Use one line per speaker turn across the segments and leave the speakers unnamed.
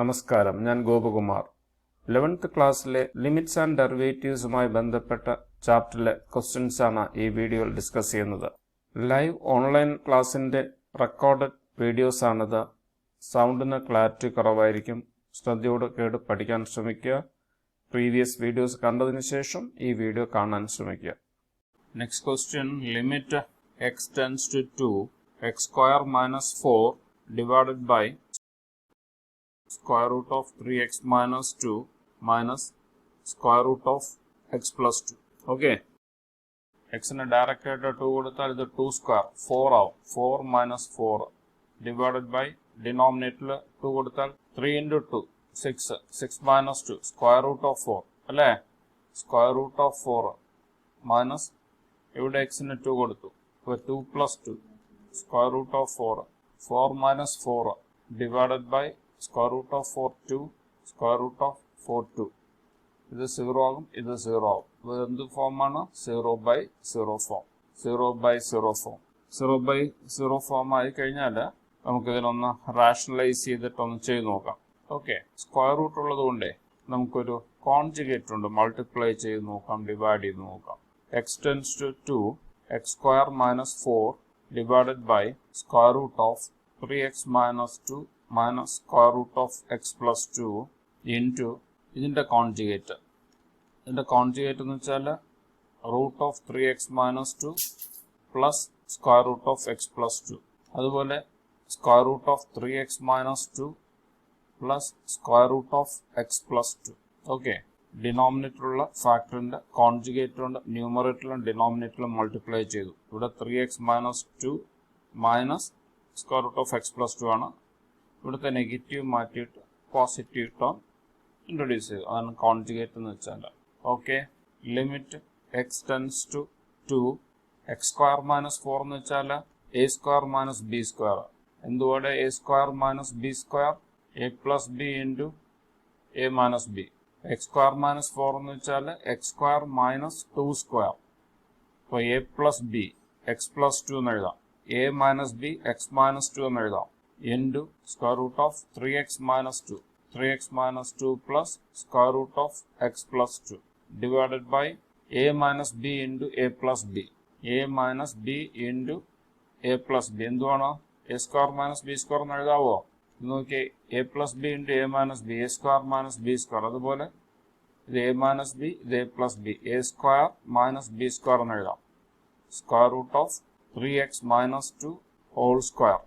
നമസ്കാരം, ഞാൻ ഗോപകുമാർ. 11th ക്ലാസ്സിലെ ലിമിറ്റ്സ് ആൻഡ് ഡെറിവേറ്റീവ്സുമായി ബന്ധപ്പെട്ട ചാപ്റ്ററിലെ ക്വസ്റ്റ്യൻസ് ആണ് ഈ വീഡിയോയിൽ ഡിസ്കസ് ചെയ്യുന്നത്. ലൈവ് ഓൺലൈൻ ക്ലാസ്സിൻ്റെ റെക്കോർഡഡ് വീഡിയോസ് ആണിത്. സൗണ്ടിന് ക്ലാരിറ്റി കുറവായിരിക്കും. ശ്രദ്ധയോടെ കേട്ട് പഠിക്കാൻ ശ്രമിക്കുക. പ്രീവിയസ് വീഡിയോസ് കണ്ടതിന് ശേഷം ഈ വീഡിയോ കാണാൻ ശ്രമിക്കുക. Next question, limit x tends to 2 x square minus 4 divided by square root of 3x minus 2 minus square root of x plus 2. Okay. x ന് ഡയറക്റ്റ് ആയിട്ട് 2 കൊടുത്താൽ ഇത് 2 സ്ക്വയർ 4 ആവും. 4 minus 4 divided by ഡിനോമിനേറ്ററിൽ 2 കൊടുത്താൽ 3 into 2 6 minus 2 square root of 4 അല്ലേ. square root of 4 minus ഇവിടെ x ന് 2 കൊടുത്തു. അപ്പോൾ 2 plus 2 square root of 4 minus 4 divided by square root of 4 2 square root of 4 2. ഇത് 0 ആകും, ഇത് 0 ആകും. ഇത് എന്ത് ഫോമാണ്? 0/0 ഫോം. 0/0 ഫോം. 0/0 ഫോം ആയി കഴിഞ്ഞാൽ നമുക്കിതിനൊന്ന് റാഷണലൈസ് ചെയ്തിട്ടൊന്ന് ചെയ്ത് നോക്കാം. ഓക്കെ, സ്ക്വയർ റൂട്ട് ഉള്ളത് കൊണ്ടേ നമുക്കൊരു കോൺജുഗേറ്റ് ഉണ്ട്. മൾട്ടിപ്ലൈ ചെയ്ത് നോക്കാം, ഡിവൈഡ് ചെയ്ത് നോക്കാം. x tends to 2 x square minus 4 divided by square root of 3x minus 2 minus square root of x plus 2 into ഇതിൻ്റെ കോൺജുഗേറ്റ്. ഇതിൻ്റെ കോൺജുഗേറ്റ് എന്ന് വെച്ചാൽ root of 3x minus 2 plus square root of x plus 2. അതുപോലെ square root of 3x minus 2 plus square root of x plus 2. Okay, ഡിനോമിനേറ്ററുള്ള ഫാക്ടറിൻ്റെ conjugate കൊണ്ട് ന്യൂമറേറ്ററിലും ഡിനോമിനേറ്ററിലും മൾട്ടിപ്ലൈ ചെയ്തു. ഇവിടെ 3x minus 2 minus square root of x plus 2 ആണ്. ഇവിടുത്തെ നെഗറ്റീവ് മാറ്റിയിട്ട് പോസിറ്റീവ് ടേം ഇൻട്രൊഡ്യൂസ് ചെയ്തു. അതാണ് കോൺജുഗേറ്റ് എന്ന് വെച്ചാൽ. Okay, limit x tends to 2 x square minus 4 എന്ന് വെച്ചാൽ a square minus b square. എന്തുകൊണ്ട് a square minus b square? a plus b into a minus b. x square minus 4 എന്ന് വെച്ചാൽ x square minus 2 square. അപ്പോൾ a plus b x plus 2 എന്ന് എഴുതാം. a minus b x minus 2 എന്ന് എഴുതാം. Into square root of 3x minus 2 3x minus 2 plus square root of x plus 2 divided by a minus b into a plus b. a minus b into a plus b എന്തുവാണോ? a square minus b square എന്ന് എഴുതാവോ? നോക്കിയേ, a plus B into a minus B, a square minus B square. അതുപോലെ ഇത് a minus B, ഇത് a plus B, a square minus B square എന്ന് എഴുതാം. Square root of 3x minus 2 whole square,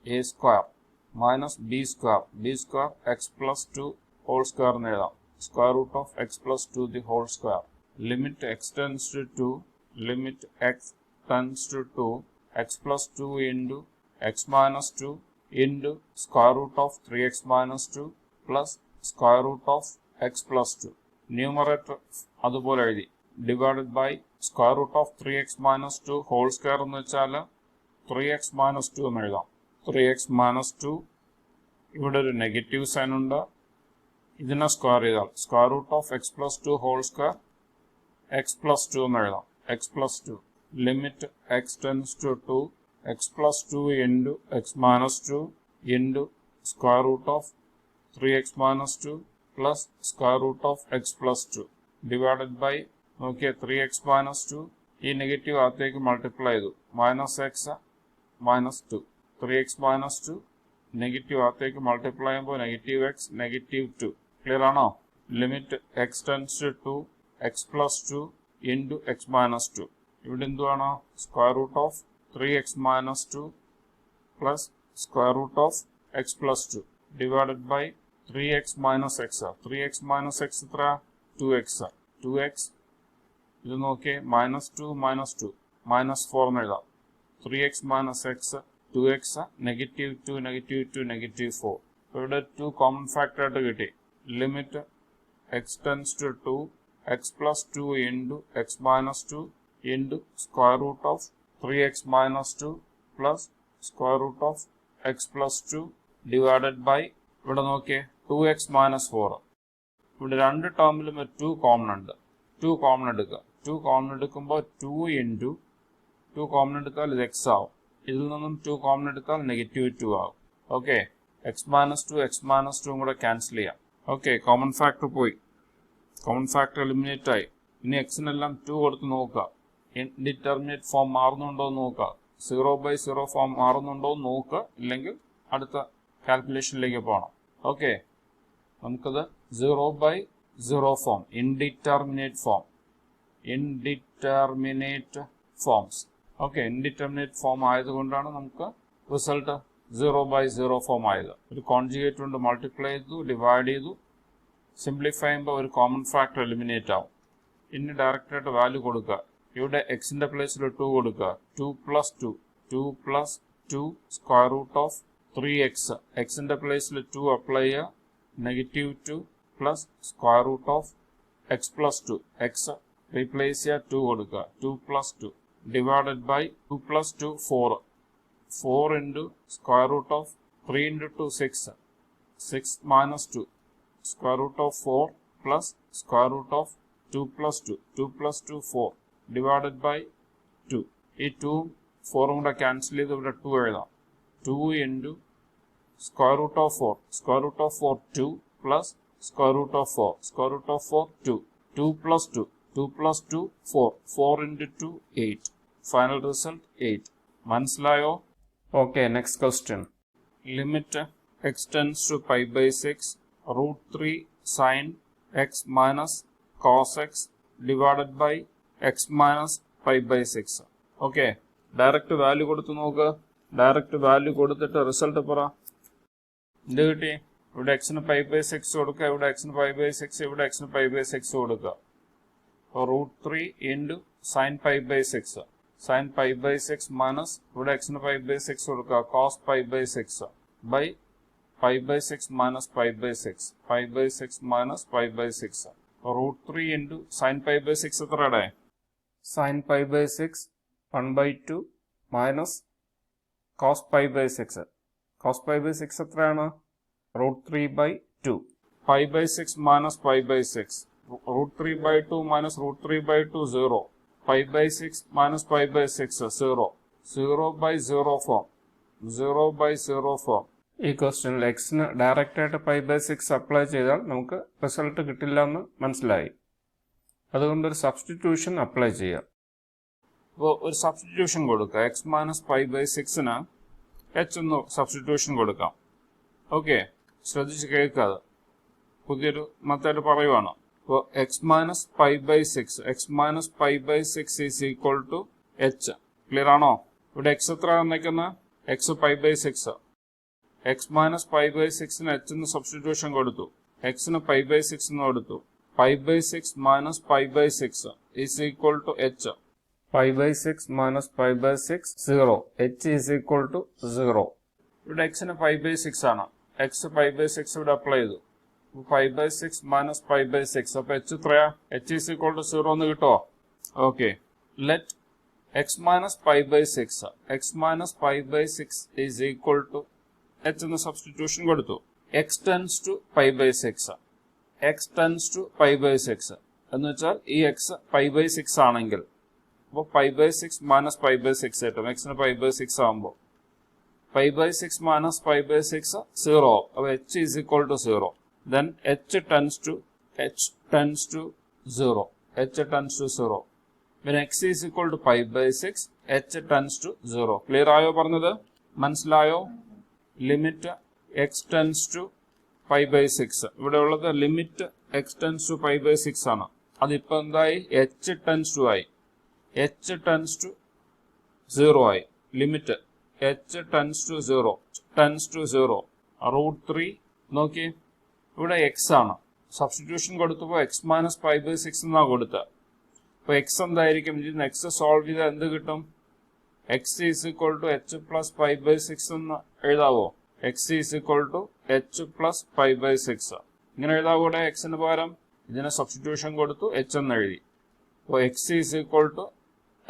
a square minus B square, B square x plus 2 whole square എന്ന് എഴുതാം. Square root of x plus 2 the whole square. Limit x tends to 2 limit x tends to 2 x plus 2 into x minus 2 into square root of 3x minus 2 plus square root of x plus 2. Numerator അതുപോലെ എഴുതി. Divided by square root of 3x minus 2 whole square എന്ന് വെച്ചാൽ 3x minus 2 എന്ന് എഴുതാം. 3x minus 2 ഇവിടെ ഒരു negative sign ഉണ്ട്. ഇതിനെ സ്ക്വയർ ചെയ്താൽ square root of x plus 2 whole square x plus 2 എന്ന് എഴുതാം. x plus 2. Limit x tends to 2 x plus 2 into x minus 2 into square root of 3x minus 2 plus square root of x plus 2 divided by, okay, 3x minus 2 ഈ negative അകത്തേക്ക് multiply ചെയ്തു. Minus x minus 2 3x minus 2 negative അകത്തേക്ക് multiply ചെയ്യുമ്പോൾ negative x negative 2. Clear ആണോ? Limit X tends to 2 x plus 2 into x minus 2. ഇവിടെ എന്തുവാണോ? Square root of 3x minus 2 plus square root of x plus 2 divided by 3x minus x. 3x minus x എത്ര? 2x. 2x ഇത് നോക്കിയേ, minus 2 minus 2 minus 4 എന്ന് എഴുതാം. 3x minus X 2x negative 2 negative 2 negative 4. ഇവിടെ 2 common factor ആയിട്ട് കിട്ടി. Limit x tends to 2 x plus 2 into x minus 2 into square root of 3x minus 2 plus square root of x plus 2 divided by ഇവിടെ നോക്കിയേ 2x minus 4. ഇവിടെ രണ്ട് ടേമിലും 2 common ഉണ്ട്. 2 common എടുക്കുക. 2 common എടുക്കുമ്പോൾ 2 ഇൻറ്റു 2 കോമൺ എടുത്താൽ ഇത് x ആവും. ഇതിൽ നിന്നും 2 കോമൺ എടുത്താൽ നെഗറ്റീവ് 2 ആവും. ഓക്കെ, എക്സ് മൈനസ് ടു കൂടെ ക്യാൻസൽ ചെയ്യാം. ഓക്കെ, കോമൺ ഫാക്ടർ പോയി, കോമൺ ഫാക്ടർ എലിമിനേറ്റ് ആയി. ഇനി എക്സിനെല്ലാം 2 കൊടുത്ത് നോക്കുക. ഇൻഡിറ്റർമിനേറ്റ് ഫോം മാറുന്നുണ്ടോ എന്ന് നോക്കുക. 0/0 ഫോം മാറുന്നുണ്ടോ എന്ന് നോക്കുക. ഇല്ലെങ്കിൽ അടുത്ത കാൽക്കുലേഷനിലേക്ക് പോകണം. ഓക്കെ, നമുക്കത് 0/0 form, indeterminate forms. Okay, indeterminate form ആയതുകൊണ്ടാണ് നമുക്ക് റിസൾട്ട് 0/0 ഫോം ആയത്. ഒരു കോൺജുഗേറ്റ് കൊണ്ട് മൾട്ടിപ്ലൈ ചെയ്തു, ഡിവൈഡ് ചെയ്തു, സിംപ്ലിഫൈ ചെയ്യുമ്പോൾ ഒരു കോമൺ ഫാക്ടർ എലിമിനേറ്റ് ആവും. ഇനി ഡയറക്റ്റായിട്ട് വാല്യൂ കൊടുക്കുക. ഇവിടെ എക്സിന്റെ പ്ലേസിൽ 2 കൊടുക്കുക. 2 + 2 സ്ക്വയർ റൂട്ട് ഓഫ് 3x. എക്സിന്റെ പ്ലേസിൽ 2 അപ്ലൈ ചെയ്യുക. -2 plus square root of x + 2. X replace ചെയ്യുക, 2 കൊടുക്കുക. 2 + 2 divided by 2 + 2 4. 4 into square root of 3 into 2 6. 6 minus 2 square root of 4 plus square root of 2 plus 2. 2 plus 2 4 divided by 2. ഈ 2 4 കൂടെ cancel ചെയ്ത് ഇവിടെ 2 എഴുതാം. 2 into square root of 4. Square root of 4 2 plus square root of 4. Square root of 4 2. 2 plus 2. 2 plus 2 4. 4 into 2 8. Final result 8. മനസ്സിലായോ? Okay, next question. Limit x tends to pi/6 √3 sin x minus cos x divided by x minus pi/6. Okay, direct value കൊടുത്ത് നോക്കുക. Direct value കൊടുത്തിട്ട് result പറ. എന്ത് കിട്ടി? ഇവിടെ എക്സിന് pi/6 കൊടുക്കുക, ഇവിടെ എക്സിന് pi/6, ഇവിടെ എക്സിന് pi/6 കൊടുക്കുക. √3 into sin pi/6. sin pi/6 minus ഇവിടെ എക്സിന് pi/6 കൊടുക്കുക, cos pi/6 by pi/6 minus pi/6. pi/6 minus pi/6. √3 into sin pi/6 എത്രയുടെ? sin pi/6 1/2 minus cos pi/6. cos pi/6 എത്രയാണ്? √3/2. pi/6 minus pi/6. √3/2 minus √3/2 0. pi/6 minus pi/6 0. 0/0 form. 0/0 form. ഈ ക്വസ്റ്റ്യനിൽ എക്സിന് direct ആയിട്ട് pi/6 apply ചെയ്താൽ നമുക്ക് result കിട്ടില്ല എന്ന് മനസ്സിലായി. അതുകൊണ്ട് ഒരു സബ്സ്റ്റിറ്റ്യൂഷൻ അപ്ലൈ ചെയ്യാം. അപ്പോൾ ഒരു സബ്സ്റ്റിറ്റ്യൂഷൻ കൊടുക്കുക. എക്സ് മൈനസ് pi/6ന് എച്ച് എന്ന് സബ്സ്റ്റിറ്റ്യൂഷൻ കൊടുക്കാം. ഓക്കെ, ശ്രദ്ധിച്ച് കേൾക്കാതെ പുതിയൊരു മെത്തേഡ് പറയുവാണ്. അപ്പോൾ x minus pi/6 is equal to h. Clear ആണോ? ഇവിടെ എക്സ് എത്ര തന്നിരിക്കുന്നത്? X pi/6. എക്സ് മൈനസ് pi/6ന് എച്ച് എന്ന് സബ്സ്റ്റിറ്റ്യൂഷൻ കൊടുത്തു. എക്സിന് pi/6 എന്ന് കൊടുത്തു. pi/6 minus pi/6 is equal to h. pi/6 minus pi/6 0. H is equal to 0. ഇവിടെ എക്സിന് pi/6 ആണ്. എക്സ് pi/6 ഇവിടെ അപ്ലൈ ചെയ്തു. pi/6 minus pi/6. അപ്പൊ എച്ച് എത്രയാ? എച്ച് ഈസ് ഈക്വൽ ടു 0 എന്ന് കിട്ടുമോ? Okay, let X minus pi/6. X minus pi/6 is equal to H എന്ന സബ്സ്റ്റിറ്റ്യൂഷൻ കൊടുത്തു. X tends to pi/6. X tends to pi/6 എന്ന് വെച്ചാൽ ഈ എക്സ് pi/6 ആണെങ്കിൽ അപ്പോൾ pi/6 മൈനസ് pi/6 കിട്ടും. എക്സിന് pi/6 ആകുമ്പോൾ pi/6 മൈനസ് pi/6 0. അപ്പോൾ H is equal to 0. Then h tends to 0. h tends to 0. When x is equal to pi/6, h tends to 0. Clear ആയോ പറഞ്ഞത്? മനസ്സിലായോ? Limit x tends to pi/6. ഇവിടെ ഉള്ളത് limit x tends to pi/6 ആണ്. അതിപ്പോ എന്തായി? h tends to ആയി. h tends to 0 ആയി. Limit h tends to 0. √3 നോക്കി, ഇവിടെ എക്സ് ആണ്. സബ്സ്റ്റിറ്റ്യൂഷൻ കൊടുത്തപ്പോൾ എക്സ് മൈനസ് pi/6 എന്നാണ് കൊടുത്തത്. അപ്പോൾ എക്സ് എന്തായിരിക്കും? ഇതിന് എക്സ് സോൾവ് ചെയ്താൽ എന്ത് കിട്ടും? X is equal to H plus pi/6 എന്ന് എഴുതാവോ? X is equal to H plus pi/6 ഇങ്ങനെ എഴുതാവൂടെ? എക്സിന് പകരം ഇതിനെ സബ്സ്റ്റിറ്റ്യൂഷൻ കൊടുത്തു, എച്ച് എന്ന് എഴുതി. അപ്പോൾ X is equal to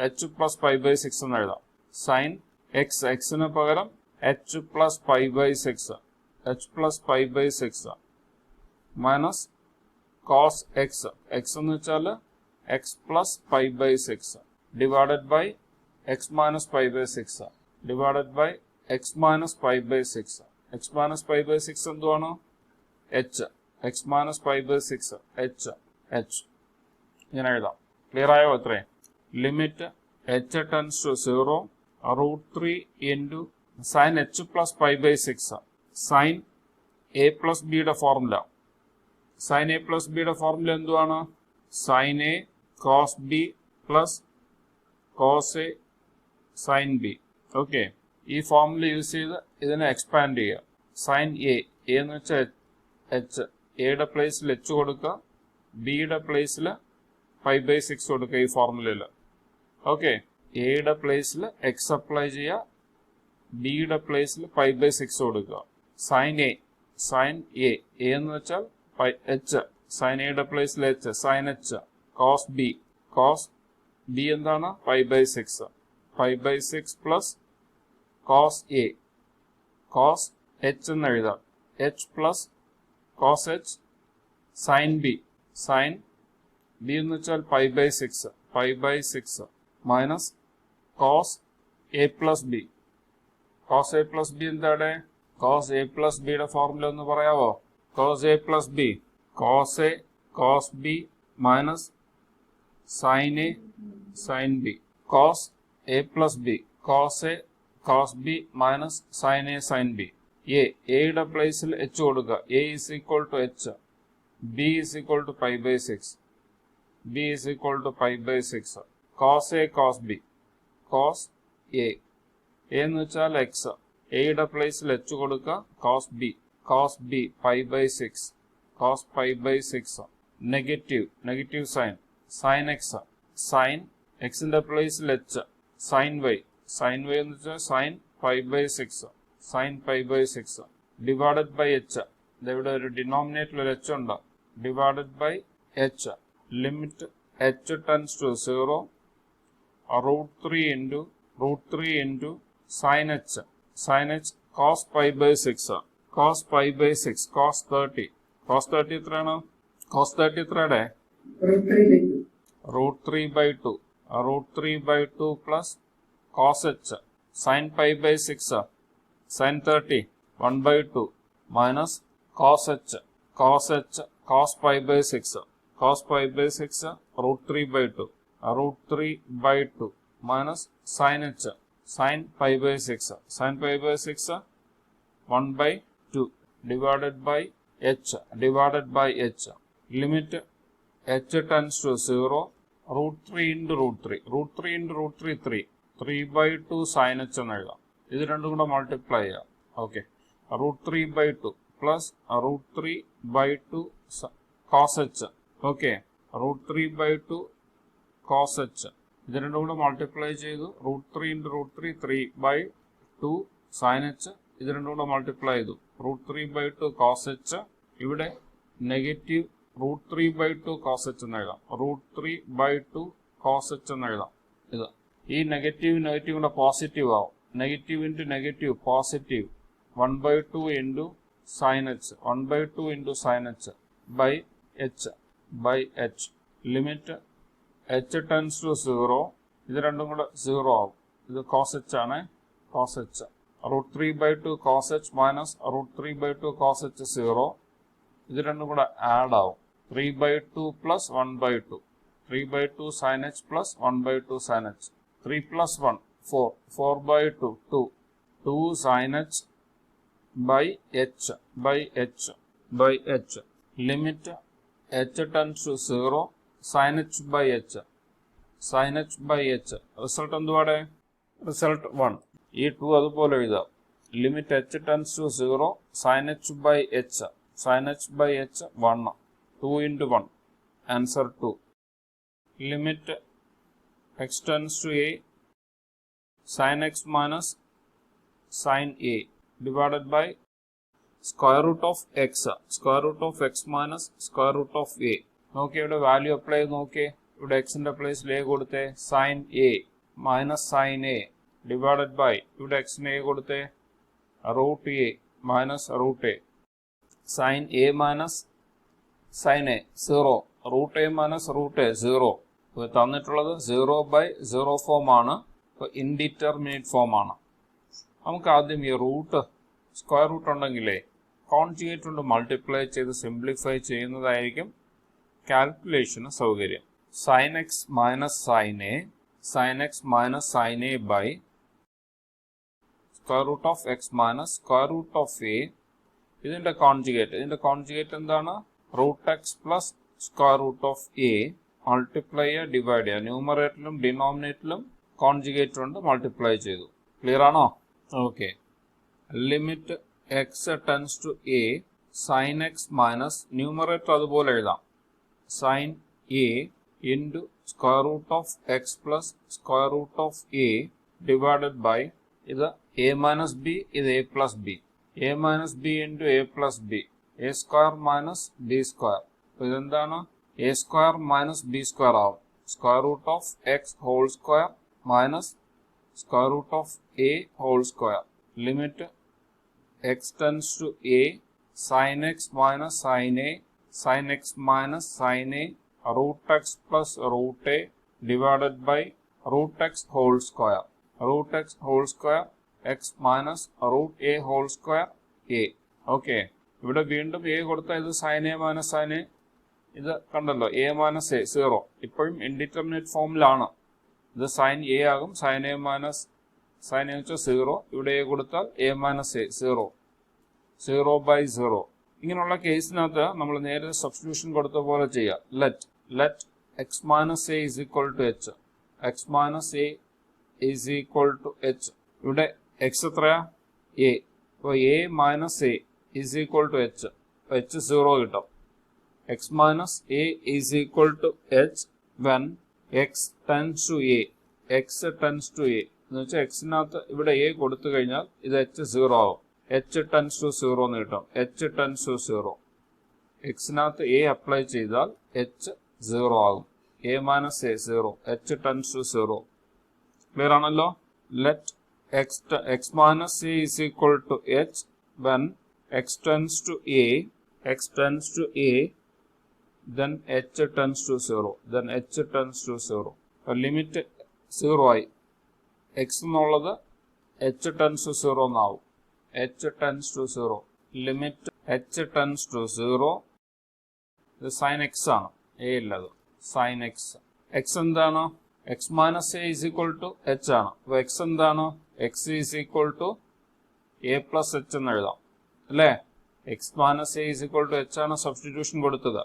H plus pi/6 എന്ന് എഴുതാം. സൈൻ എക്സ്, എക്സിന് പകരം H plus pi/6 minus cos X, X എന്ന് വെച്ചാൽ X plus pi/6 divided by X minus pi/6 divided by X minus pi/6. x minus pi by 6 എന്തുവാണ്? h. x minus pi by 6 h. ഇങ്ങനെ എഴുതാം. Clear ആയോ? എത്രയും limit h tends to 0 root 3 into sin h plus pi by 6 sin a plus b യുടെ formula. sin a plus b യുടെ formula എന്തുവാണ്? sin a cos b plus cos a sin b. Okay, ഈ formula use ചെയ്ത് ഇതിനെ expand ചെയ്യുക. sin a എന്ന് വെച്ചാൽ h, എയുടെ പ്ലേസിൽ h കൊടുക്കുക, ബിയുടെ പ്ലേസിൽ pi by 6 കൊടുക്കുക ഈ ഫോർമുലയിൽ. ഓക്കെ, എയുടെ പ്ലേസിൽ എക്സ് അപ്ലൈ ചെയ്യുക, ബിയുടെ പ്ലേസിൽ pi by 6 കൊടുക്കുക. sin a എന്ന് വെച്ചാൽ h, sin എയുടെ പ്ലേസിൽ h, sin h, cos b എന്താണ്? pi by 6 plus cos a, cos h എന്ന് എഴുതാം, h plus cos h, sin b എന്ന് വെച്ചാൽ pi by 6 minus cos a plus b. cos a plus b എന്താണ്? cos a plus b യുടെ formula ഒന്ന് പറയാവോ? cos a plus b, cos b minus sin a sin b. cos a plus b, cos b minus sin a sin b. എയുടെ പ്ലേസിൽ h കൊടുക്കുക, a is equal to h, b is equal to pi by 6, cos a cos b, cos a എന്ന് വെച്ചാൽ x, എയുടെ പ്ലേസിൽ h കൊടുക്കുക, cos b pi by 6, cos pi by 6, negative sin x, sin x ന്റെ പ്ലേസിൽ h, sin y എന്ന് വെച്ചാൽ sin pi by 6 divided by h. ഇവിടെ ഒരു ഡിനോമിനേറ്ററിൽ ഒരു h ഉണ്ട്, divided by h. Limit h tends to 0 root 3 into sin h cos pi by 6, cos 30 എത്രയാണ്? cos 30 എത്രയുടെ? root 3 by 2 plus cos h, sin pi by 6, sin 30 1 by 2 minus cos h, cos pi by 6 root 3 by 2 minus sin h, sin pi by 6 1 by 2 divided by h. Limit h tends to 0 root 3 into root 3 3 by 2 sin h എന്ന് എഴുതാം. ഇത് രണ്ടും കൂടെ multiply ചെയ്യാം. Okay, root 3 by 2 plus root 3 by 2 cos h. Okay, root 3 by 2 cos h. ഇത് രണ്ടും കൂടെ multiply ചെയ്തു, root 3 into root 3 by 2 sin h. ഇത് രണ്ടും കൂടെ മൾട്ടിപ്ലൈ ചെയ്തു, root 3 by 2 cos h. ഇവിടെ negative root 3 by 2 cos h എന്ന് എഴുതാം, root 3 by 2 cos h എന്ന് എഴുതാം. ഇത് ഈ നെഗറ്റീവ് കൂടെ പോസിറ്റീവ് ആവും, negative into negative positive 1 by 2 into sin h, 1 by 2 into sin h by h. Limit h tends to 0, ഇത് രണ്ടും കൂടെ 0 ആവും. ഇത് cos h ആണ്, cos h. root 3 by 2 cos h minus root 3 by 2 cos h 0. ഇത് രണ്ടും കൂടെ add ആവും, 3 by 2 plus 1 by 2, 3 by 2 sin h plus 1 by 2 sin h. 3 plus 1 4 by 2 sin h by h. Limit h tends to 0 sin h by h. Result എന്തുവാടെ? Result 1. ഈ 2 അതുപോലെ എഴുതാം. Limit h tends to 0 sin h by h. 1. 2 into 1. Answer 2. Limit x tends to a sin x minus sin a divided by square root of x minus square root of a. നോക്കി ഇവിടെ value apply ചെയ്ത് നോക്കി. ഇവിടെ എക്സിന്റെ പ്ലേസിൽ A കൊടുത്തേ, sine A minus sine A divided by ഇവിടെ എക്സിന് എ കൊടുത്തേ root A minus root A, sine A minus sine A 0, root A minus root A 0. തന്നിട്ടുള്ളത് 0/0 ഫോം ആണ്, ഇൻഡിറ്റർമിനേറ്റ് ഫോം ആണ്. നമുക്ക് ആദ്യം ഈ റൂട്ട് സ്ക്വയർ റൂട്ട് ഉണ്ടെങ്കിലേ കോൺജുഗേറ്റ് കൊണ്ട് മൾട്ടിപ്ലൈ ചെയ്ത് സിംപ്ലിഫൈ ചെയ്യുന്നതായിരിക്കും കാൽക്കുലേഷന് സൗകര്യം. Sine X minus sine A by square root of X minus square root of A. ഇതിന്റെ കോൺജുഗേറ്റ് എന്താണ്? Root X plus square root of A multiply divide ചെയ്യുക. ന്യൂമറേറ്ററിലും ഡിനോമിനേറ്ററിലും കോൺജുഗേറ്റ് കൊണ്ട് മൾട്ടിപ്ലൈ ചെയ്തു. ക്ലിയർ ആണോ? Okay. Limit X tends to A sine X minus numerator അതുപോലെ എഴുതാം. Sine A into square root of X plus square root of a divided by ഇത് a minus B, ഇത് a plus b. A minus b into a plus b, a square minus B square. ഇതെന്താണ്? A square minus B square ആവും. Square root of x whole square minus square root of a whole square. Limit X tends to A sine X minus sine X minus sine a root X plus root a divided by root X whole square. Root X whole square X minus root A whole square A. Okay. ഇവിടെ വീണ്ടും A കൊടുത്താൽ ഇത് sine A minus sine A. ഇത് കണ്ടല്ലോ, A minus a 0. ഇപ്പോഴും indeterminate ഫോമിലാണ്. ഇത് sine a ആകും. Sine A minus sine a വെച്ചാൽ 0. ഇവിടെ എ കൊടുത്താൽ എ മൈനസ് എ 0. 0/0. ഇങ്ങനെയുള്ള കേസിനകത്ത് നമ്മൾ നേരെ സബ്സ്റ്റിറ്റ്യൂഷൻ കൊടുത്ത പോലെ ചെയ്യാം. Let X minus a is equal to h. X minus a is equal to h. ഇവിടെ എക്സ് എത്രയാ? എ. അപ്പോൾ a minus a is equal to h. H 0 കിട്ടും. X minus a is equal to h when x tends to a. X tends to a എന്ന് വെച്ചാൽ എക്സിനകത്ത് ഇവിടെ A കൊടുത്തു കഴിഞ്ഞാൽ ഇത് എച്ച് 0 ആവും. എച്ച് ടെൻസ് ടു 0 എന്ന് കിട്ടും. H tends to 0. എക്സിനകത്ത് എ അപ്ലൈ ചെയ്താൽ എച്ച് 0 ആകും. A minus a 0. H tends to 0. Clear ആണല്ലോ? Let X minus a is equal to h when x tends to a. X tends to a then h tends to 0. Then h tends to 0. Limit 0 ആയി. x എന്നുള്ളത് h tends to 0 എന്നാവും. h tends to 0. Limit h tends to 0. ഇത് sine x ആണ്, a ഇല്ലത്. Sine x. X എന്താണ്? X minus a is equal to h ആണ്. അപ്പോൾ x എന്താണ്? X is equal to a plus h എന്ന് എഴുതാം അല്ലേ? X minus a is equal to h ആണ് സബ്സ്റ്റിറ്റ്യൂഷൻ കൊടുത്തത്.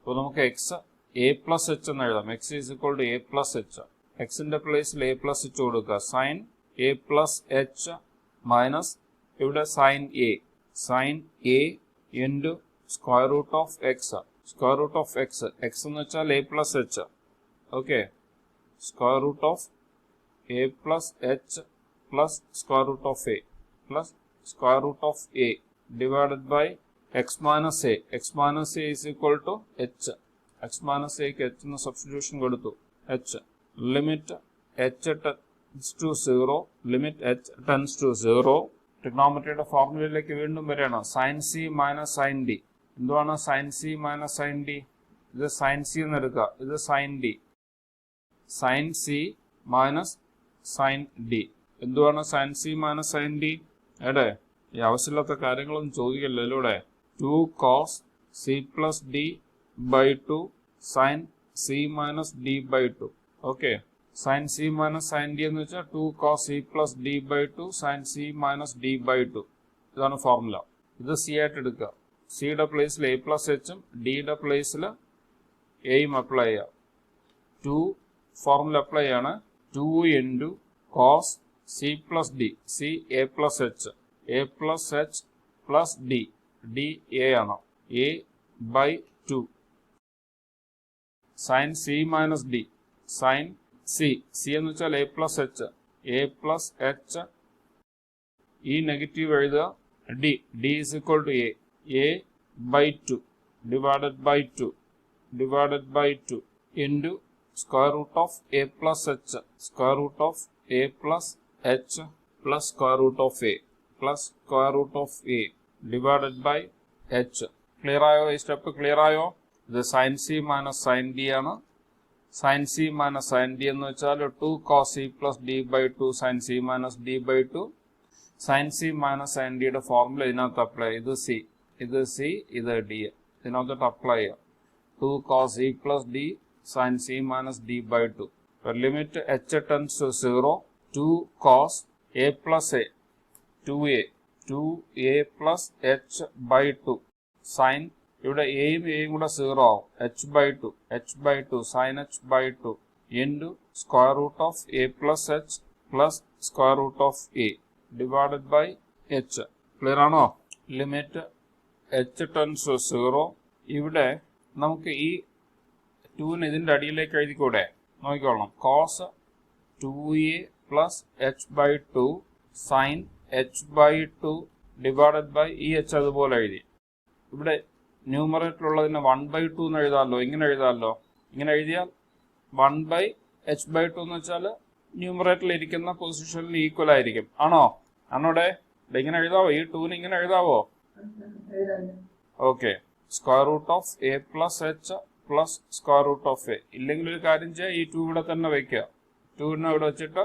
അപ്പോൾ നമുക്ക് എക്സ് എ പ്ലസ് എച്ച് എന്ന് എഴുതാം. X is equal to a plus h. എക്സിന്റെ പ്ലേസിൽ എ പ്ലസ് എച്ച് കൊടുക്കുക. Sine a plus h minus ഇവിടെ sine a. Sine A into square root of x. Square root of x. X എന്ന് വെച്ചാൽ a plus h. Okay. Square root of a plus h plus square root of a plus square root of a divided by x minus a. x minus a is equal to h. x minus a ക്ക് h എന്ന substitution കൊടുത്തു. h. Limit h tends to 0. Limit h tends to 0. ട്രിഗ്നോമെട്രിയുടെ ഫോർമുലയിലേക്ക് വീണ്ടും വരികയാണ്. Sine c minus sine d. എന്തുവാണ് sine c minus sine d? ഇത് sine c എന്ന് എടുക്കുക. ഇത് sine d. Sine c minus sine d. എന്തുവാണ് sine c minus sine d? എവിടെ ഈ ആവശ്യമില്ലാത്ത കാര്യങ്ങളൊന്നും ചോദിക്കല്ലോ ഇവിടെ. 2 cos c plus d by 2 sin c minus d by 2. Okay. sin c minus sin d എന്ന് വെച്ചാൽ 2 cos c plus d by 2 sin c minus d by 2. ഇതാണ് formula. ഇത് c ആയിട്ട് എടുക്കുക. സിയുടെ പ്ലേസിൽ എ പ്ലസ് എച്ചും ഡിയുടെ പ്ലേസിൽ എയും അപ്ലൈ ചെയ്യാം. 2 ഫോർമുല അപ്ലൈ ആണ്. 2 into cos c plus d. C a plus h. A plus h plus d. D a ആണ്. A by 2 sine c minus d. Sine c. C എന്ന് വെച്ചാൽ a plus h. A plus h. ഈ negative എഴുതുക. D. D is equal to a by 2 divided by 2 divided by 2 into square root of a plus h. Square root of a plus h plus square root of a plus square root of a divided by h. Clear ആയോ? ഈ step clear ആയോ? ഇത് sine c minus sine d ആണ്. Sine c minus sine d എന്ന് വെച്ചാൽ 2 cos c plus d by 2 sin c minus d by 2. Sine c minus sine ഡിയുടെ formula ഇതിനകത്ത് apply ചെയ്യും. ഇത് സി, ഇത് സി, ഇത് ഡി. ഇതിനകത്തോട്ട് അപ്ലൈ ചെയ്യാം. 2 cos e plus d sin c minus d by 2. Limit h tends to 0, 2 cos a plus a, 2a plus h by 2 sin, ഇവിടെ എയും എയും കൂടെ 0 ആവും, h by 2 sin h by 2 into square root of a plus h plus square root of a divided by h. Clear ആണോ? Limit h tends to 0. ഇവിടെ നമുക്ക് ഈ 2ന് ഇതിൻ്റെ അടിയിലേക്ക് എഴുതിക്കൂടെ? നോക്കിക്കോളണം. cos 2a plus h by 2 sin h by 2 divided by ഈ h അതുപോലെ എഴുതി. ഇവിടെ ന്യൂമറേറ്ററിലുള്ളതിനെ 1 by 2 എന്ന് എഴുതാമല്ലോ. ഇങ്ങനെ എഴുതാമല്ലോ. ഇങ്ങനെ എഴുതിയാൽ 1 by h by 2 എന്ന് വെച്ചാൽ ന്യൂമറേറ്ററിൽ ഇരിക്കുന്ന പൊസിഷനിൽ ഈക്വൽ ആയിരിക്കും. ആണോ? ആണോടെ? ഇങ്ങനെ എഴുതാവോ? ഈ 2ന് ഇങ്ങനെ എഴുതാവോ? Okay. Square root of a plus h plus square root of a. ഇല്ലെങ്കിൽ ഒരു കാര്യം ചെയ്യുക, ഈ 2 ഇവിടെ തന്നെ വയ്ക്കുക. 2നെ ഇവിടെ വെച്ചിട്ട്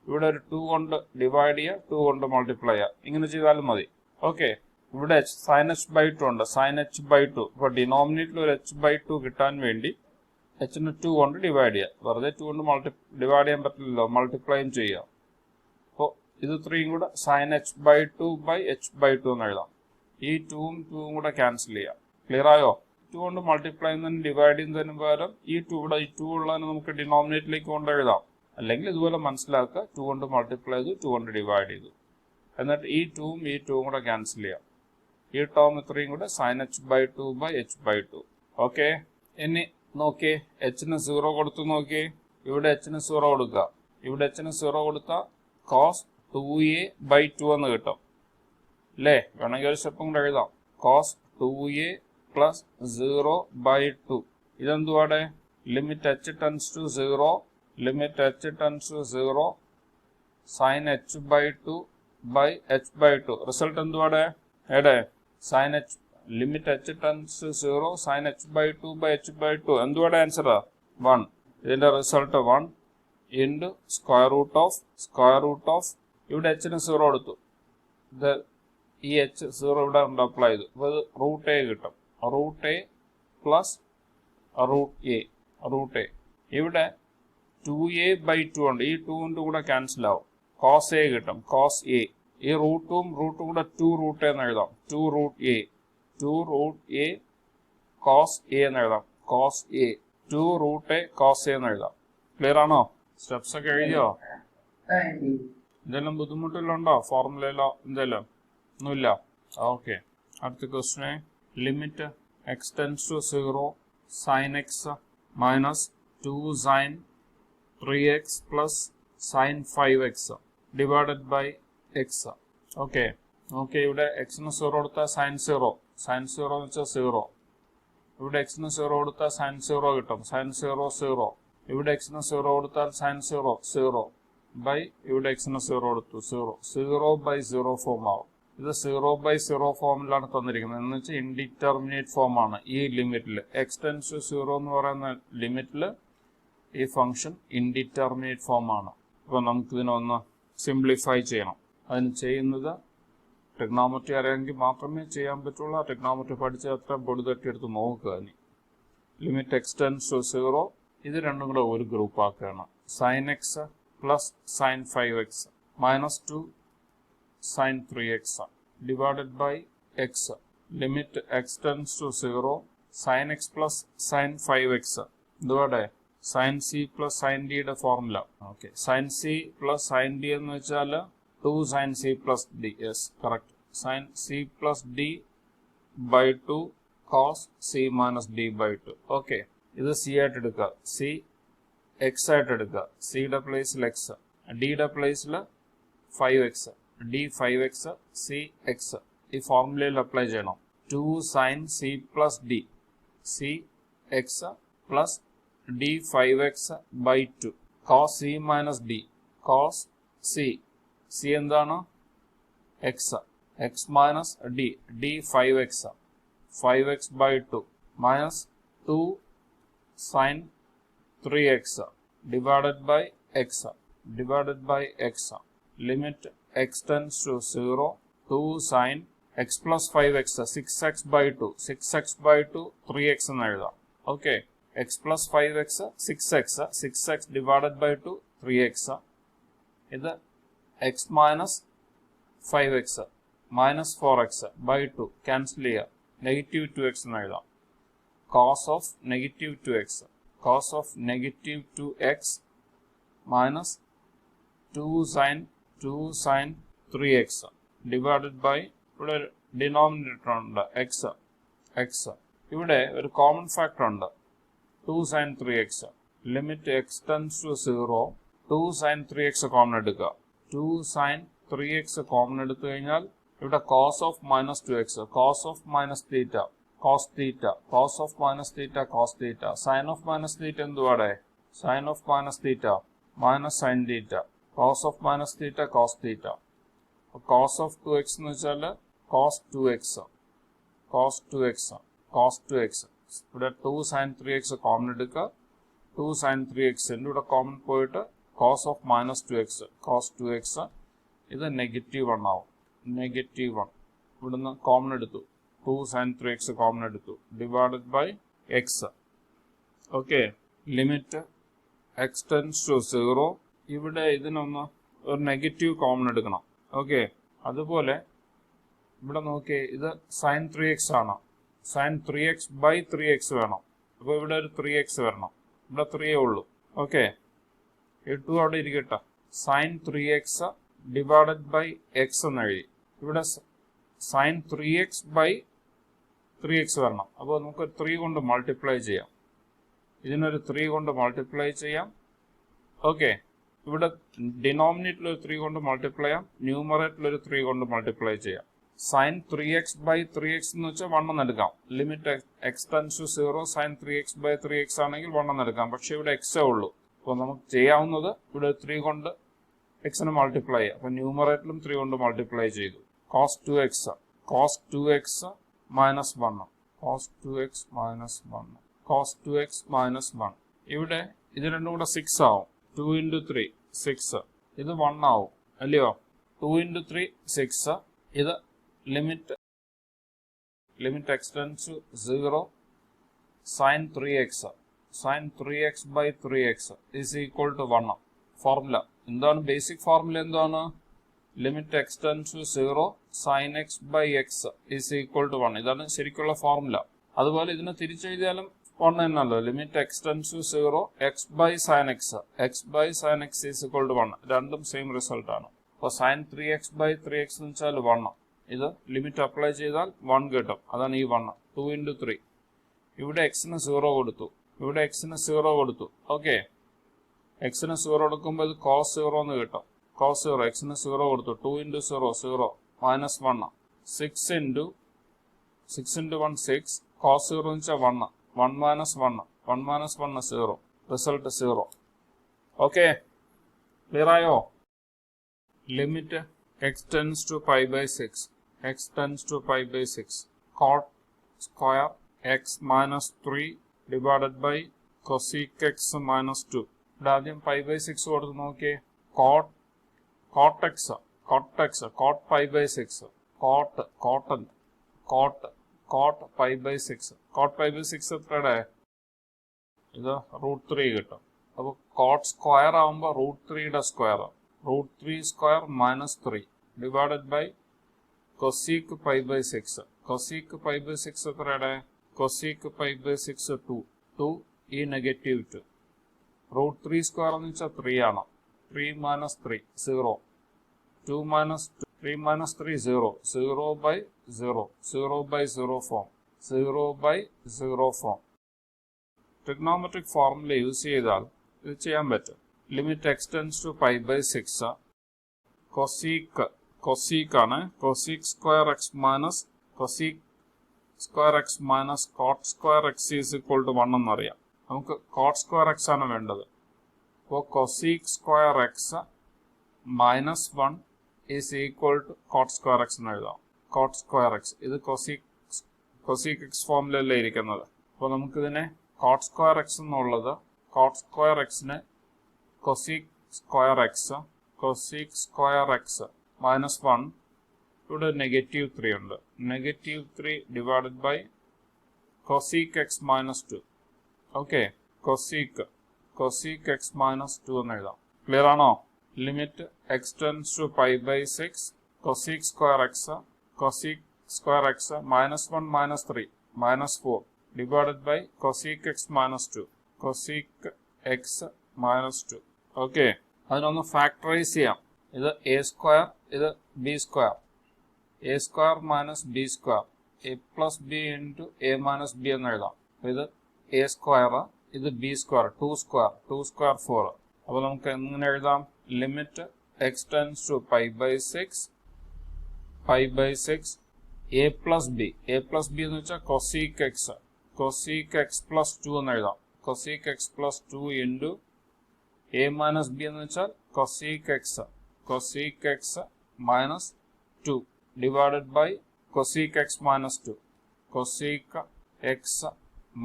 ഇവിടെ ഒരു 2 കൊണ്ട് ഡിവൈഡ് ചെയ്യുക, 2 കൊണ്ട് മൾട്ടിപ്ലൈ ചെയ്യുക. ഇങ്ങനെ ചെയ്താലും മതി. ഓക്കെ. ഇവിടെ സൈൻ എച്ച് ബൈ 2 ഉണ്ട്, സൈൻ എച്ച് ബൈ 2. ഇപ്പോൾ ഡിനോമിനേറ്ററിൽ ഒരു എച്ച് ബൈ 2 കിട്ടാൻ വേണ്ടി എച്ചിനെ 2 കൊണ്ട് ഡിവൈഡ് ചെയ്യുക. വെറുതെ 2 കൊണ്ട് ഡിവൈഡ് ചെയ്യാൻ പറ്റില്ലല്ലോ, മൾട്ടിപ്ലൈയും ചെയ്യുക. അപ്പോൾ ഇത് 3യും കൂടെ sine h by 2 by h by 2 എന്ന് എഴുതാം. ഈ 2ഉം 2ഉം കൂടെ ക്യാൻസൽ ചെയ്യാം. ക്ലിയർ ആയോ? 2 കൊണ്ട് മൾട്ടിപ്ലൈ ചെയ്യുന്നതിന് ഡിവൈഡ് ചെയ്യുന്നതിന് പകരം ഈ 2 ഇവിടെ ഈ 2 ഉള്ളതിന് നമുക്ക് ഡിനോമിനേറ്ററിലേക്ക് കൊണ്ട് എഴുതാം. അല്ലെങ്കിൽ ഇതുപോലെ മനസ്സിലാക്കുക, 2 കൊണ്ട് മൾട്ടിപ്ലൈ ചെയ്തു, 2 കൊണ്ട് ഡിവൈഡ് ചെയ്തു. എന്നിട്ട് ഈ 2ഉം ഈ 2ഉം കൂടെ ക്യാൻസൽ ചെയ്യാം. ഈ ടേം ഇത്രയും കൂടെ sine h by 2 by h by 2. Okay. ഇനി നോക്കിയേ, എച്ചിന് 0 കൊടുത്തു നോക്കിയേ. ഇവിടെ എച്ചിന് 0 കൊടുക്കുക. ഇവിടെ എച്ചിന് 0 കൊടുത്താൽ കോസ് 2a ബൈ 2 എന്ന് കിട്ടും അല്ലേ? വേണമെങ്കിൽ ഒരു സ്റ്റെപ്പും കൂടെ എഴുതാം. Cos 2a plus 0 by 2. ഇതെന്തുവാടെ? Limit h tends to 0, limit h tends to 0 sine h by 2 by h by 2. Result എന്തുവാടെ? എടെ sine h limit h tends to 0 sine h by 2 by h by 2. എന്തുവാടെ answer? 1. ഇതിന്റെ result 1 into square root of ഇവിടെ എച്ചിന് 0 കൊടുത്തു. ഇത് ഈ h 0 ഇവിടെ ഉണ്ട്, അപ്ലൈ ചെയ്തു. അപ്പോൾ ഇത് റൂട്ട് എ കിട്ടും. Root a plus root a. ഇവിടെ 2a ബൈ 2 ഉണ്ട്. ഈ 2ൻ്റെ കൂടെ ക്യാൻസൽ ആവും. കോസ് എ കിട്ടും, കോസ് എ. ഈ റൂട്ടും കൂടെ 2 റൂട്ട് എന്ന് എഴുതാം. 2 റൂട്ട് എ കോസ് എ എന്ന് എഴുതാം. Cos a 2 root a cos a എന്ന് എഴുതാം. ക്ലിയർ ആണോ? സ്റ്റെപ്സ് ഒക്കെ എഴുതിയോ? എന്തെങ്കിലും ബുദ്ധിമുട്ടില്ലുണ്ടോ? ഫോർമുലയിലോ എന്തെങ്കിലും? ഒന്നുമില്ല. ഓക്കെ. അടുത്ത ക്വസ്റ്റ്യനെ limit X tends to 0 sine X minus 2 sine 3x plus sine 5x divided by x. Okay. ഇവിടെ എക്സിന് 0 കൊടുത്താൽ സൈൻ 0 എന്ന് വെച്ചാൽ 0. ഇവിടെ എക്സിന് 0 കൊടുത്താൽ സൈൻ 0 കിട്ടും, സൈൻ 0 0. ഇവിടെ എക്സിന് 0 കൊടുത്താൽ സൈൻ 0 ബൈ ഇവിടെ എക്സിന് 0 കൊടുത്തു 0 ബൈ 0 ഫോം ആവും. ഇത് 0 ബൈ 0 ഫോമിലാണ് തന്നിരിക്കുന്നത്. എന്ന് വെച്ചാൽ ഇൻഡിറ്റർമിനേറ്റ് ഫോമാണ്. ഈ ലിമിറ്റിൽ എക്സ് ടെൻസ് ടു 0 എന്ന് പറയുന്ന ലിമിറ്റിൽ ഈ ഫംഗ്ഷൻ ഇൻഡിറ്റർമിനേറ്റ് ഫോമാണ്. അപ്പോൾ നമുക്കിതിനൊന്ന് സിംപ്ലിഫൈ ചെയ്യണം. അതിന് ചെയ്യുന്നത് ട്രിഗ്നോമെട്രി അറിയാമെങ്കിൽ മാത്രമേ ചെയ്യാൻ പറ്റുള്ളൂ. ട്രിഗ്നോമെട്രി പഠിച്ച അത്ര പൊടി തട്ടിയെടുത്ത് നോക്കുക. ഇനി ലിമിറ്റ് എക്സ് ടെൻസ് ടു 0, ഇത് രണ്ടും കൂടെ ഒരു ഗ്രൂപ്പ് ആക്കുകയാണ്. Sine x plus sine 5x minus 2 sine 3x divided by x. Limit X tends to 0 sine x plus sine 5x. ഇതുപോലെ സൈൻ സി പ്ലസ് സൈൻ ഡിയുടെ formula. Okay. Sine c plus sine d എന്ന് വെച്ചാൽ 2 sine c plus d. Yes, correct. Sine c plus d by 2 cos c minus d by 2. Okay. ഇത് c ആയിട്ട് എടുക്കുക, C X ആയിട്ട് എടുക്കുക. സിയുടെ പ്ലേസിൽ എക്സ്, ഡിയുടെ പ്ലേസിൽ 5x, D 5x, C X. ഈ ഫോർമുലയിൽ അപ്ലൈ ചെയ്യണം. 2 sine c plus d, c x plus d 5x by 2 cos c minus d, cos c. C എന്താണ്? X, x minus d, d 5x by 2 minus 2 sine 3x divided by x. limit x tends to 0, 2 sin x plus 5x, 6x by 2, 6x by 2, 3x എന്ന് എഴുതാം. Okay, x plus 5x, 6x, 6x divided by 2, 3x. ഇത് x minus 5x minus 4x by 2 cancel ചെയ്യുക, negative 2x എന്ന് എഴുതാം. cos of negative 2x, cos of negative 2x minus 2 sin 3x divided by, ഇവിടെ denominator ഉണ്ട് x, ഇവിടെ ഒരു common factor ഉണ്ട് 2 sin 3x. Limit x tends to 0, 2 sin 3x common എടുക്കുക. 2 sin 3x common എടുത്തു കഴിഞ്ഞാൽ ഇവിടെ cos of minus 2x, cos of minus theta, cos theta, cos of minus theta, cos theta, sin of minus theta എന്തുവാടെ, sin of minus theta minus sin theta, cos of minus theta, cos theta. cos of 2x എന്ന് വെച്ചാൽ cos 2x, cos 2x, cos 2x. ഇവിടെ 2 sin 3x common എടുക്കുക. 2 sin 3x ഇവിടെ common പോയിട്ട് cos of minus 2x, cos 2x. ഇത് negative 1 ആവും, negative 1. ഇവിടുന്ന് common എടുത്തു, 2 sin 3x കോമൺ എടുത്തു, divided by x. Okay, limit x tends to 0. ഇവിടെ ഇതിനൊന്ന് ഒരു നെഗറ്റീവ് കോമൺ എടുക്കണം. ഓക്കെ, അതുപോലെ ഇവിടെ നോക്കിയേ, ഇത് sin 3x ആണ്, sin 3x by 3x വേണം. അപ്പോൾ ഇവിടെ ഒരു 3x വരണം, ഇവിടെ 3 ഉള്ളൂ. ഓക്കെ, 2 അവിടെ ഇരിക്കട്ടെ. sin 3x divided by x എന്ന് എഴുതി. ഇവിടെ sin 3x by 3x വരണം. അപ്പോൾ നമുക്ക് 3 കൊണ്ട് മൾട്ടിപ്ലൈ ചെയ്യാം, ഇതിനൊരു 3 കൊണ്ട് മൾട്ടിപ്ലൈ ചെയ്യാം. ഓക്കെ, ഇവിടെ ഡിനോമിനേറ്ററിൽ ഒരു 3 കൊണ്ട് മൾട്ടിപ്ലൈ ചെയ്യാം, ന്യൂമറേറ്ററിൽ ഒരു 3 കൊണ്ട് മൾട്ടിപ്ലൈ ചെയ്യാം. sin 3x by 3x എന്ന് വെച്ചാൽ 1 എന്ന് എടുക്കാം. Limit x tends to 0, sin 3x by 3x ആണെങ്കിൽ 1 എന്ന് എടുക്കാം. പക്ഷെ ഇവിടെ x ഉള്ളൂ. അപ്പോൾ നമുക്ക് ചെയ്യാവുന്നത് ഇവിടെ 3 കൊണ്ട് എക്സിനെ മൾട്ടിപ്ലൈ ചെയ്യാം. അപ്പോൾ ന്യൂമറേറ്ററിലും 3 കൊണ്ട് മൾട്ടിപ്ലൈ ചെയ്തു. cos 2x, cos 2x minus 1, cos 2x minus 1, cos 2x minus 1. ഇവിടെ ഇത് രണ്ടും കൂടെ 6 ആവും. 2 into 3 6, ഇത് 1 ആവും അല്ലയോ. 2 into 3 6. ഇത് limit x tends to 0, sin 3x, sin 3x by 3x is equal to 1. Formula എന്താണ്, ബേസിക് ഫോർമുല എന്താണ്, limit x tends to 0, sin x by x is equal to 1. ഇതാണ് ശരിക്കുള്ള ഫോർമുല. അതുപോലെ ഇതിനെ തിരിച്ചെഴുതിയാലും 1 എന്നല്ലോ. Limit x tends to 0, x by sin x, x by sin x is equal to 1. രണ്ടും same result ആണ്. അപ്പോൾ sin 3x by 3x എന്ന് വെച്ചാൽ 1. ഇത് ലിമിറ്റ് അപ്ലൈ ചെയ്താൽ 1 കിട്ടും, അതാണ് ഈ 1. 2 into 3. ഇവിടെ എക്സിന് 0 കൊടുത്തു, ഇവിടെ എക്സിന് 0 കൊടുത്തു. ഓക്കെ, എക്സിന് 0 കൊടുക്കുമ്പോൾ ഇത് cos 0 എന്ന് കിട്ടും. cos 0, എക്സിന് 0 കൊടുത്തു. 2 into 0 0 minus 1. 6 into 1 6, cos 0 എന്ന് വെച്ചാൽ 1, 1 minus 1, 1 minus 1 0, result 0. Okay, clear ആയോ? Limit x tends to pi by 6, x tends to pi by 6, cot square x minus 3 divided by cosec x minus 2. ഇവിടെ ആദ്യം pi by 6 കൊടുത്ത് നോക്കിയേ. cot x pi by 6, cot pi by 6, cot pi by 6 എത്രയുടെ, ഇത് √3 കിട്ടും. അപ്പോൾ cot square ആവുമ്പോൾ √3യുടെ square, √3 square minus 3 divided by cosec pi by 6. cosec pi by 6 എത്രയുടെ, cosec pi by 6 2 ഈ negative 2. √3 square എന്ന് വെച്ചാൽ 3 ആണ്. 3 minus 3 0, 2 minus 3 minus 3 0, 0 by 0, 0 by 0 form, 0 by 0 form. Trigonometric formula use ചെയ്താൽ ഇത് ചെയ്യാൻ പറ്റും. Limit x tends to pi by 6, cosec ആണ്, cosec square x minus cosec square x minus cot square x is equal to 1 എന്നറിയാം. നമുക്ക് cot square x ആണ് വേണ്ടത്. അപ്പോൾ cosec square x minus 1 is equal to cot square x എന്ന് എഴുതാം. cot square x, ഇത് cosec x ഫോമിലല്ലേ ഇരിക്കുന്നത്. അപ്പോൾ നമുക്കിതിനെ cot square x എന്നുള്ളത് cot square x നെ cosec square x cosec square x minus 1. ഇവിടെ നെഗറ്റീവ് 3 ഉണ്ട്. Negative 3 divided by cosec x minus 2. Okay, cosec x minus 2 എന്ന് എഴുതാം. ക്ലിയർ ആണോ? Limit x tends to pi by 6 cosec square x minus 1 minus 3 minus 4 divided by cosec x minus 2 cosec x minus 2. Okay, അതിനൊന്ന് factorise ചെയ്യാം. ഇത് a square, ഇത് b square. a square minus b square, a plus b into a minus b എന്ന് എഴുതാം. ഇത് a square, ഇത് b square, 2 square 4. അപ്പോൾ നമുക്ക് എങ്ങനെ എഴുതാം? Limit x tends to pi by 6 a plus b എന്ന് വെച്ചാൽ cosec x plus 2 എന്ന് എഴുതാം. cosec x plus 2 into a minus b എന്ന് വെച്ചാൽ cosec x minus 2 divided by cosec x minus 2 cosec x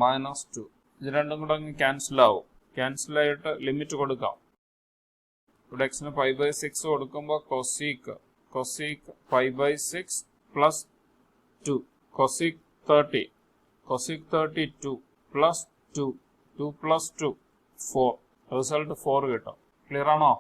minus 2. ഇത് രണ്ടും കൂടെ അങ്ങ് ക്യാൻസൽ ആവും. ക്യാൻസൽ ആയിട്ട് ലിമിറ്റ് കൊടുക്കാം. ഇവിടെ എക്സിന് 5/6 കൊടുക്കുമ്പോൾ cosec 5/6 plus 2 cosec 32 plus 2 plus 2 4. Result 4 കിട്ടും. ക്ലിയർ ആണോ?